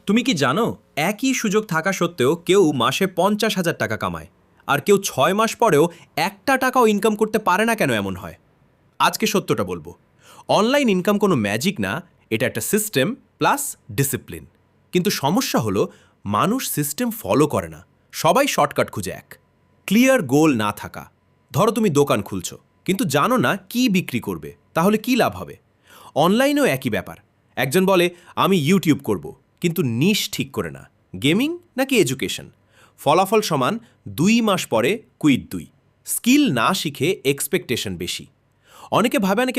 তুমি কি জানো একই সুযোগ থাকা সত্ত্বেও কেউ মাসে 50,000 টাকা কামায় আর কেউ 6 মাস পরেও একটা টাকাও ইনকাম করতে পারে না? কেন এমন হয়? আজকে সত্যটা বলবো। অনলাইন ইনকাম কোনো ম্যাজিক না, এটা একটা সিস্টেম প্লাস ডিসিপ্লিন। কিন্তু সমস্যা হলো মানুষ সিস্টেম ফলো করে না, সবাই শর্টকাট খুঁজে। ক্লিয়ার গোল না থাকা। ধরো তুমি দোকান খুলছো কিন্তু জানো না কি বিক্রি করবে, তাহলে কি লাভ হবে? অনলাইনেও একই ব্যাপার। একজন বলে আমি ইউটিউব করব, কিন্তু নিশ ঠিক করে না, গেমিং নাকি এডুকেশন। ফলাফল সমান 2 মাস পরে কুইট 2। স্কিল না শিখে এক্সপেকটেশন বেশি। অনেকে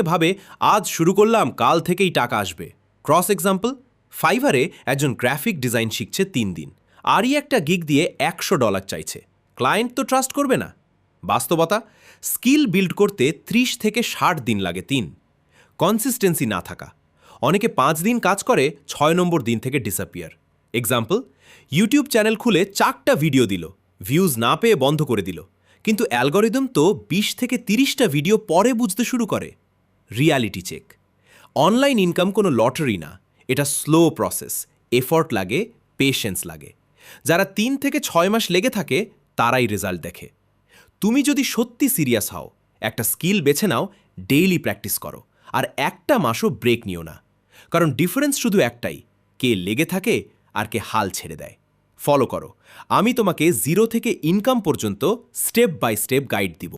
ভাবে আজ শুরু করলাম কাল থেকেই টাকা আসবে। ক্রস এক্সাম্পল, ফাইভারে একজন গ্রাফিক ডিজাইন শিখছে 3 দিন, আরই একটা গিগ দিয়ে $100 চাইছে। ক্লায়েন্ট তো ট্রাস্ট করবে না। বাস্তবতা, স্কিল বিল্ড করতে 30 থেকে 60 দিন লাগে। কনসিস্টেন্সি না থাকা। অনেকে 5 দিন কাজ করে, 6 নম্বর দিন থেকে ডিসঅ্যাপিয়ার। এক্সাম্পল, ইউটিউব চ্যানেল খুলে 4টা ভিডিও দিল, ভিউজ না পেয়ে বন্ধ করে দিল, কিন্তু অ্যালগরিদম তো 20 থেকে 30টা ভিডিও পরে বুঝতে শুরু করে। Reality check. অনলাইন ইনকাম কোনো লটারি না, এটা স্লো প্রসেস। এফর্ট লাগে, পেশেন্স লাগে। যারা 3 থেকে 6 মাস লেগে থাকে তারাই রেজাল্ট দেখে। তুমি যদি সত্যি সিরিয়াস হও, একটা স্কিল বেছে নাও, ডেইলি প্র্যাকটিস করো, আর একটা মাসও ব্রেক নিও না। কারণ ডিফারেন্স শুধু একটাই, কে লেগে থাকে আর কে হাল ছেড়ে দেয়। ফলো করো, আমি তোমাকে জিরো থেকে ইনকাম পর্যন্ত স্টেপ বাই স্টেপ গাইড দিব।